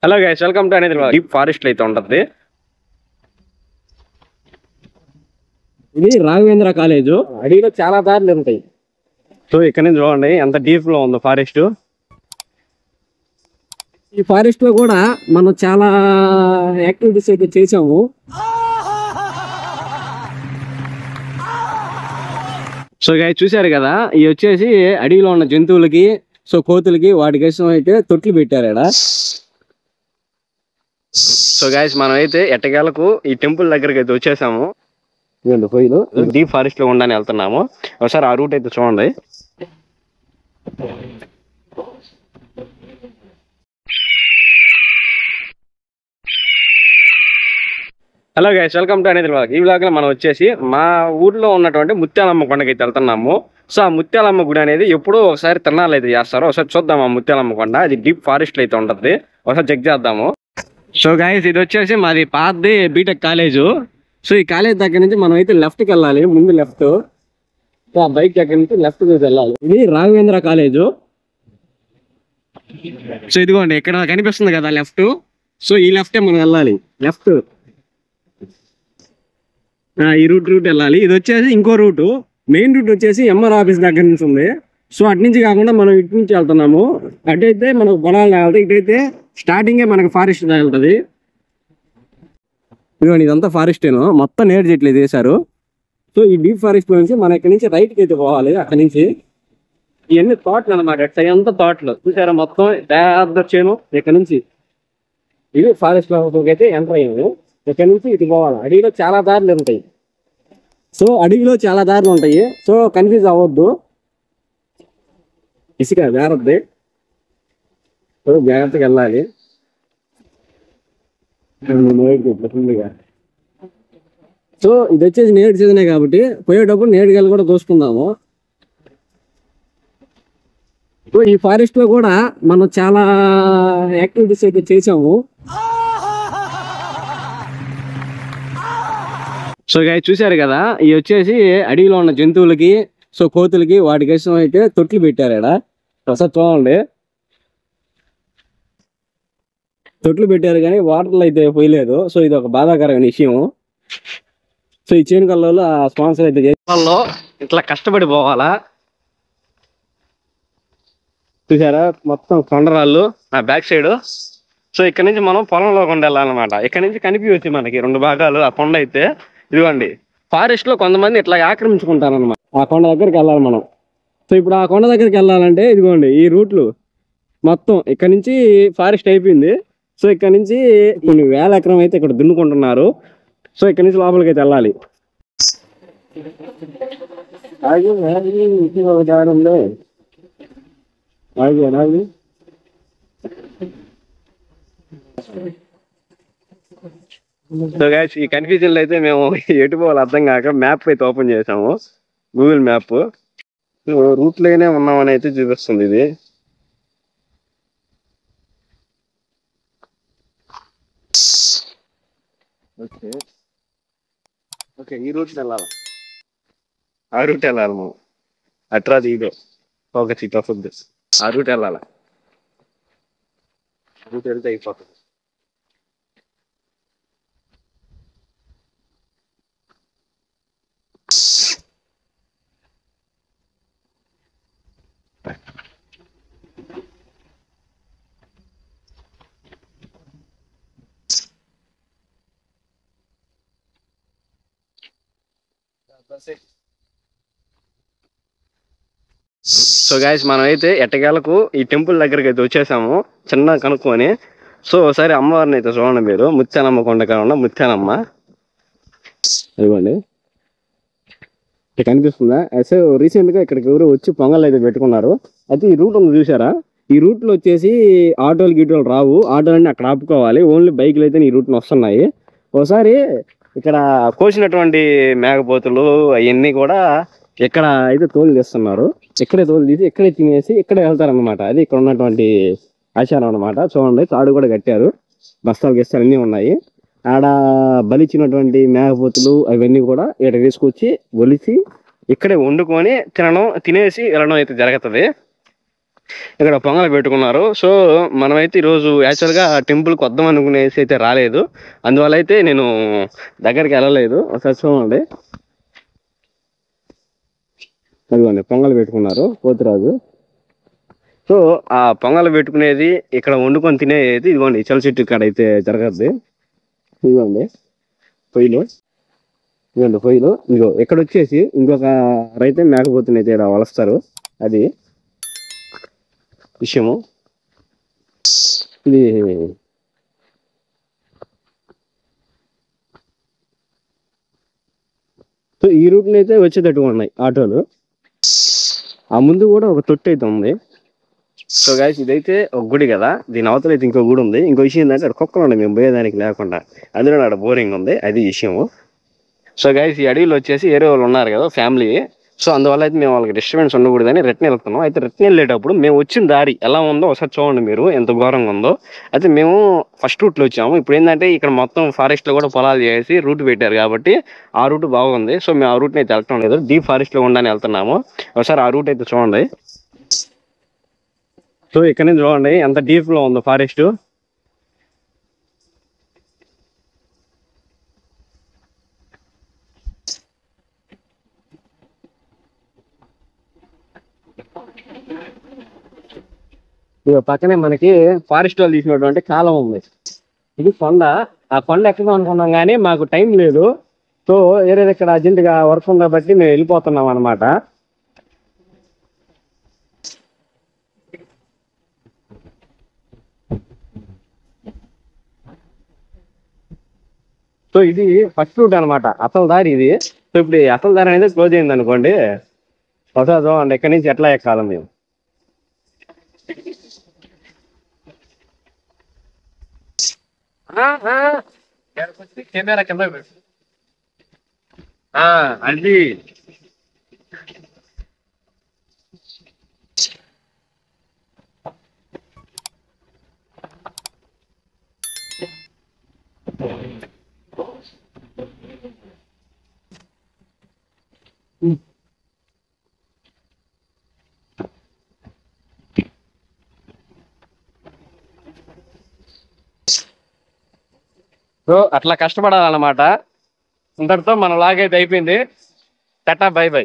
Hello guys, welcome to అనేది deep forest అయితే ఉంటది. ఇది రాఘవేంద్ర కాలేజ్. అడవిలో చాలా దారులు ఉంటాయి. సో ఇక్కడ నుంచి చూడండి ఎంత డీప్ లో ఉందో ఫారెస్ట్. ఈ ఫారెస్ట్ లో కూడా మనం చాలా యాక్టివిటీస్ అయితే చేసాము. సో గైస్ చూసారు కదా, ఇవి వచ్చేసి అడవిలో ఉన్న జంతువులకి, సో కోతులకి వాటి కోసం అయితే తొట్లు పెట్టారు ఇక్కడ. సో గైస్ మనం అయితే ఎట్టకేలకు ఈ టెంపుల్ దగ్గరికి అయితే వచ్చేసాము. పోయిలు డీప్ ఫారెస్ట్ లో ఉండని వెళ్తున్నాము. ఒకసారి ఆ రూట్ అయితే చూడండి. హలో గైస్, వెల్కమ్ టు అనేది వ్లాగ్. ఈ వ్లాగ్ లో మనం వచ్చేసి మా ఊర్లో ఉన్నటువంటి ముత్యాలమ్మ కొండకి అయితే వెళ్తున్నాము. సో ఆ ముత్యాలమ్మ గుడి అనేది ఎప్పుడో ఒకసారి తిరణాలు అయితే చేస్తారు. ఒకసారి చూద్దాం ఆ ముత్యాలమ్మ కొండ. అది డీప్ ఫారెస్ట్ లో అయితే ఉంటది. ఒకసారి చెక్ చేద్దాము. సో గైస్ ఇది వచ్చేసి మాది పాతది బీటెక్ కాలేజు. సో ఈ కాలేజ్ దగ్గర నుంచి మనం అయితే లెఫ్ట్కి వెళ్ళాలి. ముందు లెఫ్ట్, ఆ బైక్ దగ్గర నుంచి లెఫ్ట్ వెళ్ళాలి. ఇది రాఘవేంద్ర కాలేజు. సో ఇదిగోండి ఇక్కడ కనిపిస్తుంది కదా లెఫ్ట్. సో ఈ లెఫ్టే మనం వెళ్ళాలి. లెఫ్ట్ ఈ రూట్ వెళ్ళాలి. ఇది వచ్చేసి ఇంకో రూటు. మెయిన్ రూట్ వచ్చేసి ఎంఆర్ ఆఫీస్ దగ్గర నుంచి ఉంది. సో అటు నుంచి కాకుండా మనం ఇటు నుంచి వెళ్తున్నాము. అటైతే మనకు పొలాలు తగులుతాయి, ఇటైతే స్టార్టింగే మనకు ఫారెస్ట్ తగులుతుంది. ఇదిగోండి ఇదంతా ఫారెస్టేను, మొత్తం నేడు చెట్లు వేసారు. సో ఈ డీప్ ఫారెస్ట్ నుంచి మనం ఇక్కడ నుంచి రైట్కి అయితే పోవాలి. అక్కడ నుంచి ఇవన్నీ తోటలు అనమాట. అట్లా అంతా తోటలు చూసారా, మొత్తం పెద్ద చేను. ఇక్కడ నుంచి ఇది ఫారెస్ట్ లోకి అయితే ఎంటర్ అయ్యాము. ఇక్కడ నుంచి ఇటు పోవాలి. అడవిలో చాలా దారులు ఉంటాయి. సో అడవిలో చాలా దారులు ఉంటాయి. సో కన్ఫ్యూజ్ అవ్వద్దు, ఇసుక వేరద్ది. సో జాగ్రత్తగా వెళ్ళాలి. సో ఇది వచ్చేసి నేడు సీజనే కాబట్టి పోయేటప్పుడు నేడుగలు కూడా దోసుకుందాము. సో ఈ ఫారెస్ట్ లో కూడా మనం చాలా యాక్టివిటీస్ అయితే చేసాము. సో గైస్ చూసారు కదా, ఇవి వచ్చేసి అడవిలో ఉన్న జంతువులకి, సో కోతులకి వాటి కోసం అయితే తొట్లు పెట్టారు ఇక్కడ. ఒకసారి చూడండి, తొట్లు పెట్టారు కానీ వాటర్లో అయితే పోయలేదు. సో ఇది ఒక బాధాకరమైన విషయం. సో ఈ చేను కళ్ళలో ఆ స్పాన్సర్ అయితే చేయాలో ఇట్లా కష్టపడి పోవాలా. చూసారా మొత్తం కొండరాళ్ళు నా బ్యాక్ సైడ్. సో ఇక్కడ నుంచి మనం పొలంలో కొండ వెళ్ళాలన్నమాట. ఇక్కడ నుంచి కనిపించవచ్చు మనకి రెండు భాగాలు. ఆ కొండ అయితే ఇదిగోండి, ఫారెస్ట్ లో కొంతమంది ఇట్లా ఆక్రమించుకుంటారు అనమాట. ఆ కొండ దగ్గరికి వెళ్ళాలి మనం. సో ఇప్పుడు ఆ కొండ దగ్గరికి వెళ్ళాలంటే ఇదిగోండి ఈ రూట్లు మొత్తం ఇక్కడ నుంచి ఫారెస్ట్ అయిపోయింది. సో ఇక్కడ నుంచి కొన్ని వేల ఎకరం అయితే ఇక్కడ దున్నుకుంటున్నారు. సో ఇక్కడ నుంచి లోపలికి అయితే వెళ్ళాలి. సో గైస్ ఈ కన్ఫ్యూజన్ లో అయితే మేము ఎటు పోవాలి అర్థం కాక మ్యాప్ అయితే ఓపెన్ చేసాము, గూగుల్ మ్యాప్. రూట్ లోనే ఉన్నామని అయితే చూపిస్తుంది ఇది. ఓకే ఓకే, ఈ రూట్ వెళ్ళాలి, ఆ రూట్ వెళ్ళాలి మనం. అట్రా దీదో ఒక సీట్ వస్తుంది, ఆ రూట్ వెళ్ళాలి. రూట్ వెళ్తే అయిపోతుంది. సో గైస్ మనం అయితే ఎట్టకేలకు ఈ టెంపుల్ దగ్గరికి అయితే వచ్చేసాము, చిన్న కనుక్కొని. సో ఒకసారి అమ్మవారిని అయితే చూడండి మీరు, ముత్యాలమ్మ కొండ ఉన్న ముత్యాలమ్మ. ఇదిగోండి ఇక్కడ కనిపిస్తుందా. అయితే రీసెంట్ గా ఇక్కడికి ఎవరు వచ్చి పొంగల్ అయితే పెట్టుకున్నారు. అయితే ఈ రూట్ ఉంది చూసారా, ఈ రూట్ లో వచ్చేసి ఆటోలు గీటోలు రావు. ఆటోలు అన్ని అక్కడ ఆపుకోవాలి. ఓన్లీ బైక్లు అయితే ఈ రూట్ వస్తున్నాయి. ఒకసారి ఇక్కడ కోసినటువంటి మేకపోతులు అవన్నీ కూడా ఇక్కడ అయితే తోలు తీస్తున్నారు. ఇక్కడే తోలు తీసి ఇక్కడే తినేసి ఇక్కడే వెళ్తారనమాట. అది ఇక్కడ ఉన్నటువంటి ఆచారం అనమాట. చూడండి తాడు కూడా కట్టారు, బస్తాలు గిస్తాలు అన్నీ ఉన్నాయి. ఆడ బలిచ్చినటువంటి మేకపోతులు అవన్నీ కూడా ఇక్కడ తీసుకొచ్చి ఒలిచి ఇక్కడే వండుకొని తినేసి వెళ్ళడం అయితే జరుగుతుంది. ఇక్కడ పొంగల్ పెట్టుకున్నారు. సో మనమైతే ఈరోజు యాక్చువల్గా టెంపుల్కి వద్దాం అనుకునేసి అయితే రాలేదు, అందువల్ల అయితే నేను దగ్గరికి వెళ్ళలేదు. ఒకసారి చూడండి, అదిగోండి పొంగల్ పెట్టుకున్నారు పోతురాజు. సో ఆ పొంగల్ పెట్టుకునేది ఇక్కడ వండుకొని తినేది ఇదిగోండి చల చెట్టు ఇక్కడ అయితే జరగద్ది. ఇదిగోండి పొయ్యిలు, ఇదిగోండి పొయ్యిలు. ఇదిగో ఇక్కడ వచ్చేసి ఇంకొక రైతే మేకపోతుని అయితే ఇలా వలస్తారు, అది విషయము. ఇది సో ఈ రూట్లో అయితే వచ్చేటట్టుగా ఉన్నాయి ఆటోలు. ఆ ముందు కూడా ఒక తొట్టి అయితే ఉంది. సో గైస్ ఇదైతే ఒక గుడి కదా, దీని అవతల అయితే ఇంకో గుడి ఉంది. ఇంకో విషయం ఏంటంటే అక్కడ కుక్కలు ఉన్నాయి మేము పోయేదానికి లేకుండా, అందులో అక్కడ బోరింగ్ ఉంది, అది విషయము. సో గైస్ ఈ అడవిలో వచ్చేసి ఏరే వాళ్ళు ఉన్నారు కదా ఫ్యామిలీ, సో అందువల్ల అయితే మేము వాళ్ళకి డిస్టర్బెన్స్ ఉండకూడదని రిటర్న్ వెళ్తున్నాం. అయితే రిటర్న్ వెళ్ళేటప్పుడు మేము వచ్చిన దారి ఎలా ఉందో ఒకసారి చూడండి మీరు, ఎంత ఘోరంగా ఉందో. అయితే మేము ఫస్ట్ రూట్లో వచ్చాము. ఇప్పుడు ఏంటంటే ఇక్కడ మొత్తం ఫారెస్ట్లో కూడా పొలాలు చేసి రూట్ పెట్టారు కాబట్టి ఆ రూట్ బాగుంది. సో మేము ఆ రూట్ని అయితే వెళ్ళటం లేదు, డీప్ ఫారెస్ట్లో ఉండని వెళ్తున్నాము. ఒకసారి ఆ రూట్ అయితే చూడండి. సో ఇక్కడ నుంచి చూడండి ఎంత డీప్లో ఉందో ఫారెస్ట్. ఇక పక్కనే మనకి ఫారెస్ట్ వాళ్ళు తీసినటువంటి కాలం ఉంది. ఇది కొండ, ఆ కొండ ఎక్కుదాం అనుకున్నాం కానీ మాకు టైం లేదు. సో ఏరేది ఇక్కడ అర్జెంటుగా వర్క్ ఉంది కాబట్టి మేము వెళ్ళిపోతున్నాం అనమాట. సో ఇది ఫస్ట్ రూట్ అనమాట, అసలు దారి ఇది. సో ఇప్పుడు ఈ అసలు దారి అనేది క్లోజ్ అయింది అనుకోండి, ఒకసారి చూడండి ఎక్కడి నుంచి ఎట్లా ఎక్కాలి మేము. కెమెరా కింద పెట్టు, అది సో అట్లా కష్టపడాలన్నమాట. ఇంతటితో మన లాగ్ అయితే అయిపోయింది. Tata bye by.